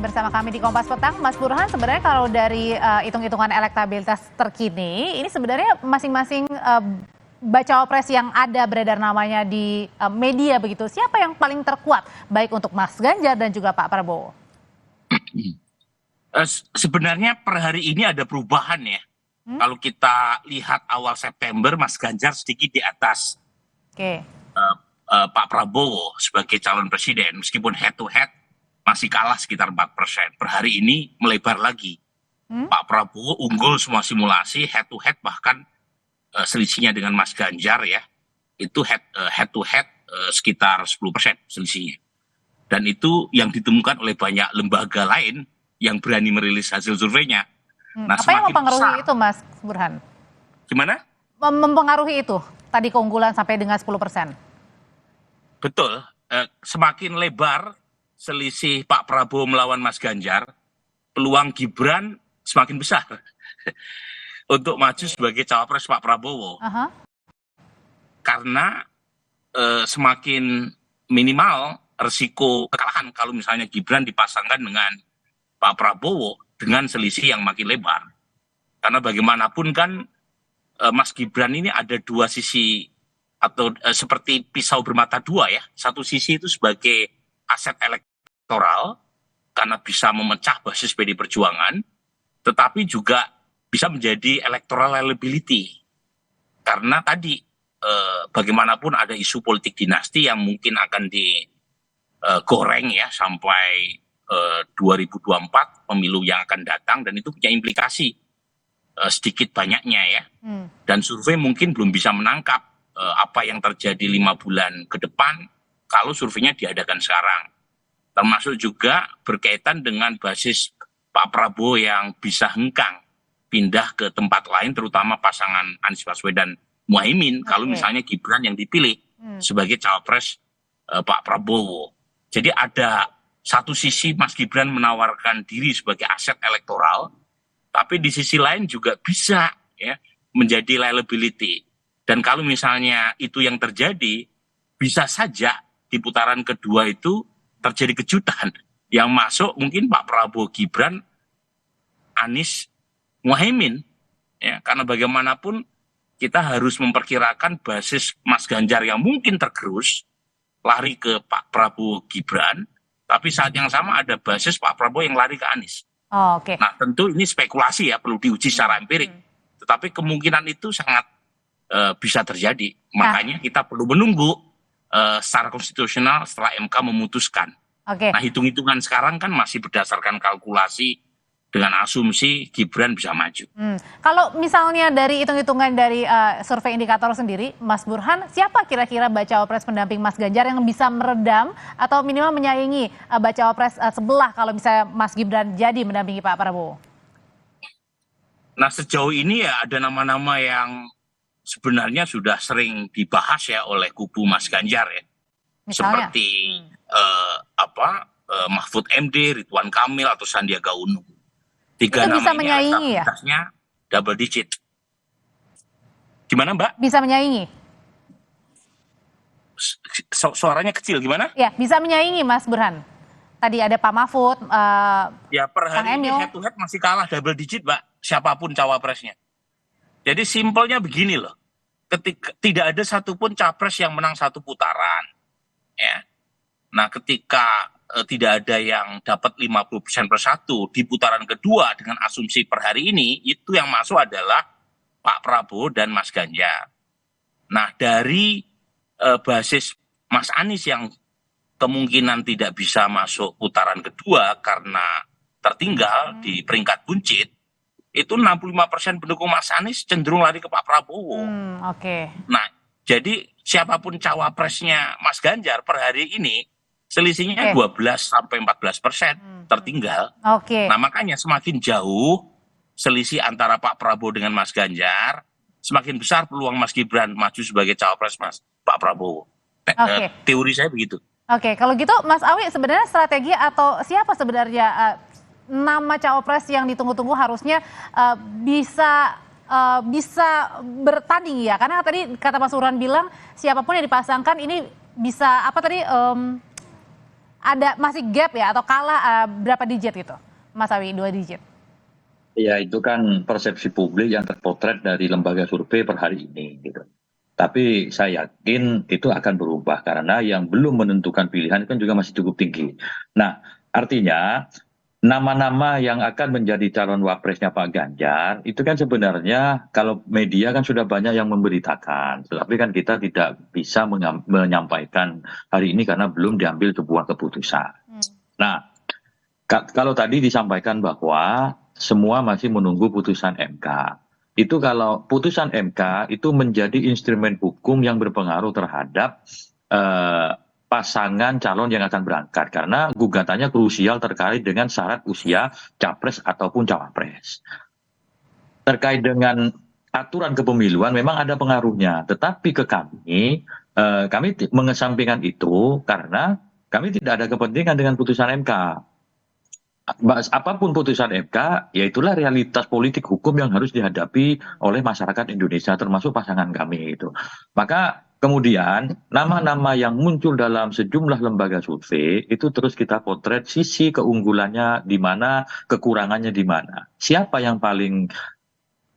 bersama kami di Kompas Petang. Mas Burhan, sebenarnya kalau dari hitung-hitungan elektabilitas terkini, ini sebenarnya masing-masing bacawa-pres yang ada beredar namanya di media begitu, siapa yang paling terkuat baik untuk Mas Ganjar dan juga Pak Prabowo? Sebenarnya per hari ini ada perubahan ya. Kalau kita lihat awal September, Mas Ganjar sedikit di atas Pak Prabowo sebagai calon presiden, meskipun head to head masih kalah sekitar 4%. Per hari ini melebar lagi. Pak Prabowo unggul semua simulasi, head to head bahkan selisihnya dengan Mas Ganjar ya, itu head to head sekitar 10% selisihnya. Dan itu yang ditemukan oleh banyak lembaga lain yang berani merilis hasil surveinya. Nah, apa yang mempengaruhi itu, Mas Burhan? Gimana? Mempengaruhi itu, tadi keunggulan sampai dengan 10%. Betul, semakin lebar selisih Pak Prabowo melawan Mas Ganjar, peluang Gibran semakin besar untuk maju sebagai cawapres Pak Prabowo. Karena semakin minimal resiko kekalahan kalau misalnya Gibran dipasangkan dengan Pak Prabowo dengan selisih yang makin lebar. Karena bagaimanapun kan Mas Gibran ini ada dua sisi atau seperti pisau bermata dua ya. Satu sisi itu sebagai aset elektoral karena bisa memecah basis PD Perjuangan, tetapi juga bisa menjadi electoral liability. Karena tadi bagaimanapun ada isu politik dinasti yang mungkin akan digoreng ya sampai 2024 pemilu yang akan datang, dan itu punya implikasi sedikit banyaknya ya. Dan survei mungkin belum bisa menangkap apa yang terjadi 5 bulan ke depan kalau surveinya diadakan sekarang. Termasuk juga berkaitan dengan basis Pak Prabowo yang bisa hengkang pindah ke tempat lain, terutama pasangan Anies Baswedan Muhaimin, kalau misalnya Gibran yang dipilih sebagai cawapres Pak Prabowo. Jadi ada satu sisi Mas Gibran menawarkan diri sebagai aset elektoral, tapi di sisi lain juga bisa ya menjadi liability. Dan kalau misalnya itu yang terjadi, bisa saja di putaran kedua itu terjadi kejutan. Yang masuk mungkin Pak Prabowo Gibran, Anies Muhaimin. Ya, karena bagaimanapun kita harus memperkirakan basis Mas Ganjar yang mungkin tergerus, lari ke Pak Prabowo Gibran, tapi saat yang sama ada basis Pak Prabowo yang lari ke Anies. Nah tentu ini spekulasi ya, perlu diuji secara empirik. Tetapi kemungkinan itu sangat bisa terjadi. Makanya kita perlu menunggu secara konstitusional setelah MK memutuskan. Nah hitung-hitungan sekarang kan masih berdasarkan kalkulasi dengan asumsi Gibran bisa maju. Kalau misalnya dari hitung-hitungan dari survei indikator sendiri, Mas Burhan, siapa kira-kira bacawapres pendamping Mas Ganjar yang bisa meredam atau minimal menyaingi bacawapres sebelah kalau misalnya Mas Gibran jadi mendampingi Pak Prabowo? Nah sejauh ini ya ada nama-nama yang sebenarnya sudah sering dibahas ya oleh kubu Mas Ganjar ya. Misalnya? Seperti Mahfud MD, Ridwan Kamil atau Sandiaga Uno. Tiga itu nama bisa ini menyaingi ya? Double digit. Gimana Mbak? Bisa menyaingi? Suaranya kecil gimana? Ya, bisa menyaingi Mas Burhan. Tadi ada Pak Mahfud, ya per hari ini head to head masih kalah double digit Mbak, siapapun cawapresnya. Jadi simpelnya begini loh, tidak ada satupun capres yang menang satu putaran. Ya. Nah ketika tidak ada yang dapat 50% per satu di putaran kedua dengan asumsi per hari ini, itu yang masuk adalah Pak Prabowo dan Mas Ganjar. Nah dari basis Mas Anies yang kemungkinan tidak bisa masuk putaran kedua karena tertinggal di peringkat buncit, itu 65% pendukung Mas Anies cenderung lari ke Pak Prabowo. Nah jadi siapapun cawapresnya Mas Ganjar per hari ini, selisihnya 12-14% tertinggal. Nah makanya semakin jauh selisih antara Pak Prabowo dengan Mas Ganjar, semakin besar peluang Mas Gibran maju sebagai cawapres Pak Prabowo. Teori saya begitu. Kalau gitu Mas Awi, sebenarnya strategi atau siapa sebenarnya nama cawapres yang ditunggu-tunggu harusnya bisa bertanding ya? Karena tadi kata Mas Burhan bilang siapapun yang dipasangkan ini bisa ada masih gap ya atau kalah berapa digit gitu, Mas Awi, 2 digit? Ya itu kan persepsi publik yang terpotret dari lembaga survei per hari ini gitu. Tapi saya yakin itu akan berubah karena yang belum menentukan pilihan kan juga masih cukup tinggi. Nah, artinya nama-nama yang akan menjadi calon wapresnya Pak Ganjar itu kan sebenarnya kalau media kan sudah banyak yang memberitakan, tetapi kan kita tidak bisa menyampaikan hari ini karena belum diambil sebuah keputusan. Nah, kalau tadi disampaikan bahwa semua masih menunggu putusan MK. Itu kalau putusan MK itu menjadi instrumen hukum yang berpengaruh terhadap pasangan calon yang akan berangkat. Karena gugatannya krusial terkait dengan syarat usia capres ataupun cawapres. Terkait dengan aturan kepemiluan memang ada pengaruhnya. Tetapi ke kami mengesampingkan itu karena kami tidak ada kepentingan dengan putusan MK. Apapun putusan MK, ya itulah realitas politik hukum yang harus dihadapi oleh masyarakat Indonesia, termasuk pasangan kami itu. Maka kemudian nama-nama yang muncul dalam sejumlah lembaga survei itu terus kita potret sisi keunggulannya di mana, kekurangannya di mana. Siapa yang paling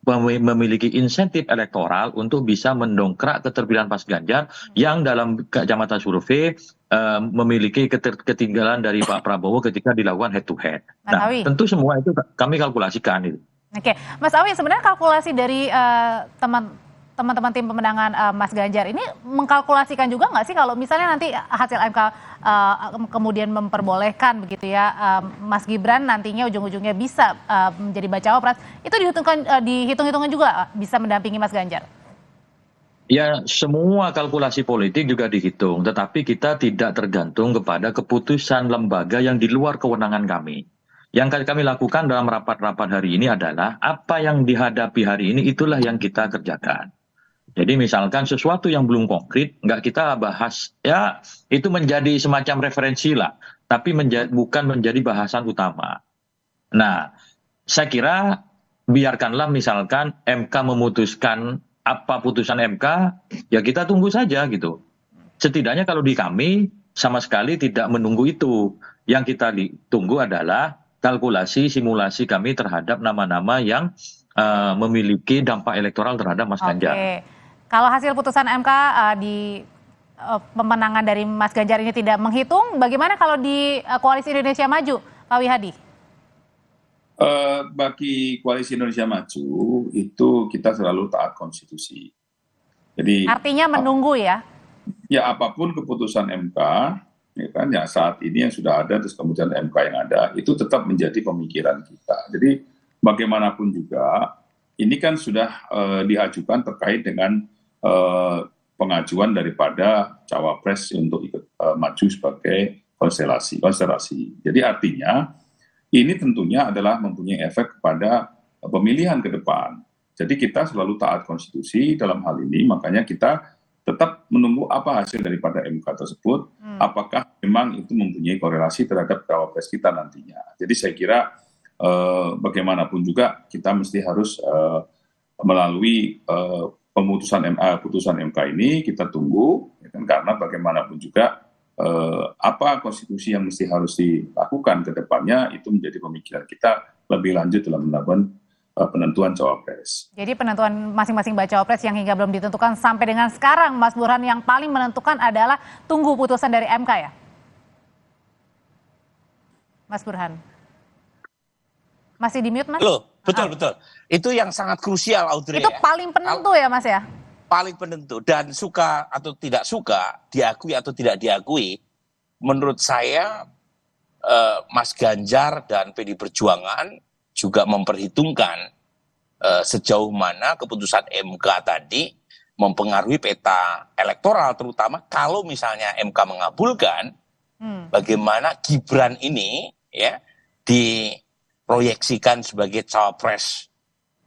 memiliki insentif elektoral untuk bisa mendongkrak keterpilihan Mas Ganjar yang dalam kacamata survei memiliki ketinggalan dari Pak Prabowo ketika dilakukan head to head. Nah, tentu semua itu kami kalkulasikan itu. Oke, Mas Awi, sebenarnya kalkulasi dari teman-teman tim pemenangan Mas Ganjar ini mengkalkulasikan juga nggak sih kalau misalnya nanti hasil MK kemudian memperbolehkan begitu ya Mas Gibran nantinya ujung-ujungnya bisa menjadi bacawa pres, itu dihitung-hitungan juga bisa mendampingi Mas Ganjar? Ya, semua kalkulasi politik juga dihitung, tetapi kita tidak tergantung kepada keputusan lembaga yang di luar kewenangan kami. Yang kami lakukan dalam rapat-rapat hari ini adalah apa yang dihadapi hari ini itulah yang kita kerjakan. Jadi misalkan sesuatu yang belum konkret, nggak kita bahas, ya itu menjadi semacam referensi lah, tapi bukan menjadi bahasan utama. Nah, saya kira biarkanlah misalkan MK memutuskan apa putusan MK, ya kita tunggu saja gitu. Setidaknya kalau di kami sama sekali tidak menunggu itu. Yang kita tunggu adalah kalkulasi, simulasi kami terhadap nama-nama yang memiliki dampak elektoral terhadap Mas Ganjar. Oke. Kalau hasil putusan MK di pemenangan dari Mas Ganjar ini tidak menghitung, bagaimana kalau di Koalisi Indonesia Maju, Pak Wihadi? Bagi Koalisi Indonesia Maju itu kita selalu taat konstitusi. Jadi artinya menunggu ya? Ya apapun keputusan MK, ya kan ya saat ini yang sudah ada terus kemudian MK yang ada itu tetap menjadi pemikiran kita. Jadi bagaimanapun juga ini kan sudah diajukan terkait dengan pengajuan daripada cawapres untuk ikut maju sebagai konstelasi. Jadi artinya ini tentunya adalah mempunyai efek kepada pemilihan ke depan. Jadi kita selalu taat konstitusi dalam hal ini, makanya kita tetap menunggu apa hasil daripada MK tersebut, apakah memang itu mempunyai korelasi terhadap cawapres kita nantinya. Jadi saya kira bagaimanapun juga kita mesti harus melalui putusan MK ini kita tunggu, ya kan, karena bagaimanapun juga apa konstitusi yang mesti harus dilakukan ke depannya itu menjadi pemikiran kita lebih lanjut dalam melakukan penentuan cawapres. Jadi penentuan masing-masing bacawa pres yang hingga belum ditentukan sampai dengan sekarang, Mas Burhan, yang paling menentukan adalah tunggu putusan dari MK ya? Mas Burhan. Masih di mute, Mas? Loh, betul. Itu yang sangat krusial, Audrey. Itu paling penentu ya, Mas ya? Paling penentu, dan suka atau tidak suka, diakui atau tidak diakui, menurut saya Mas Ganjar dan PD Perjuangan juga memperhitungkan sejauh mana keputusan MK tadi mempengaruhi peta elektoral, terutama kalau misalnya MK mengabulkan, bagaimana Gibran ini ya diproyeksikan sebagai cawapres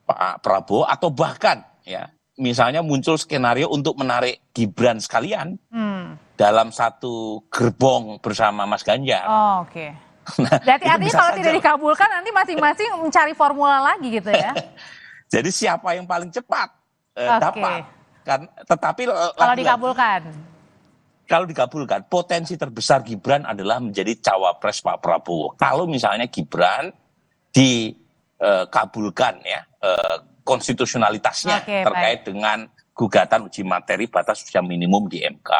Pak Prabowo, atau bahkan ya misalnya muncul skenario untuk menarik Gibran sekalian dalam satu gerbong bersama Mas Ganjar. Oh, oke. Nah, berarti artinya kalau tidak dikabulkan nanti masing-masing mencari formula lagi gitu ya? Jadi siapa yang paling cepat dapat? Kan, tetapi kalau dikabulkan? kalau dikabulkan, potensi terbesar Gibran adalah menjadi cawapres Pak Prabowo. Kalau misalnya Gibran dikabulkan ya konstitusionalitasnya Oke, terkait dengan gugatan uji materi batas usia minimum di MK.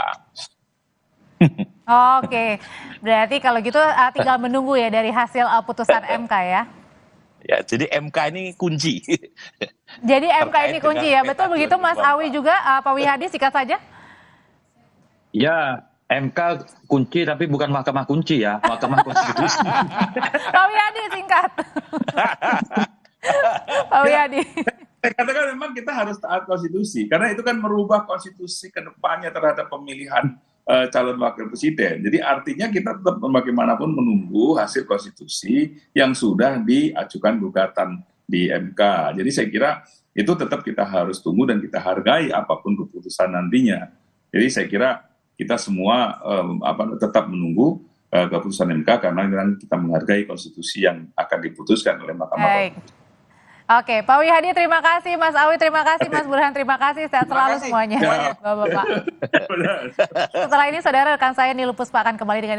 Oke, berarti kalau gitu tinggal menunggu ya dari hasil putusan MK ya. Ya, jadi MK ini kunci. Jadi MK ini Terkait kunci dengan ya, betul peta begitu Mas 2024. Awi juga, Pak Wihadi singkat saja. Ya, MK kunci tapi bukan mahkamah kunci ya, Mahkamah Konstitusi. Pak Wihadi singkat. Pak Wihadi. Saya katakan memang kita harus taat konstitusi, karena itu kan merubah konstitusi ke depannya terhadap pemilihan calon wakil presiden. Jadi artinya kita tetap bagaimanapun menunggu hasil konstitusi yang sudah diajukan gugatan di MK. Jadi saya kira itu tetap kita harus tunggu dan kita hargai apapun keputusan nantinya. Jadi saya kira kita semua tetap menunggu keputusan MK karena kita menghargai konstitusi yang akan diputuskan oleh Mahkamah Konstitusi. Oke, Pak Wihadi terima kasih, Mas Awi terima kasih, Mas Burhan terima kasih, sehat selalu semuanya, Bapak-bapak. Setelah ini saudara rekan saya Nilu Puspa akan kembali dengan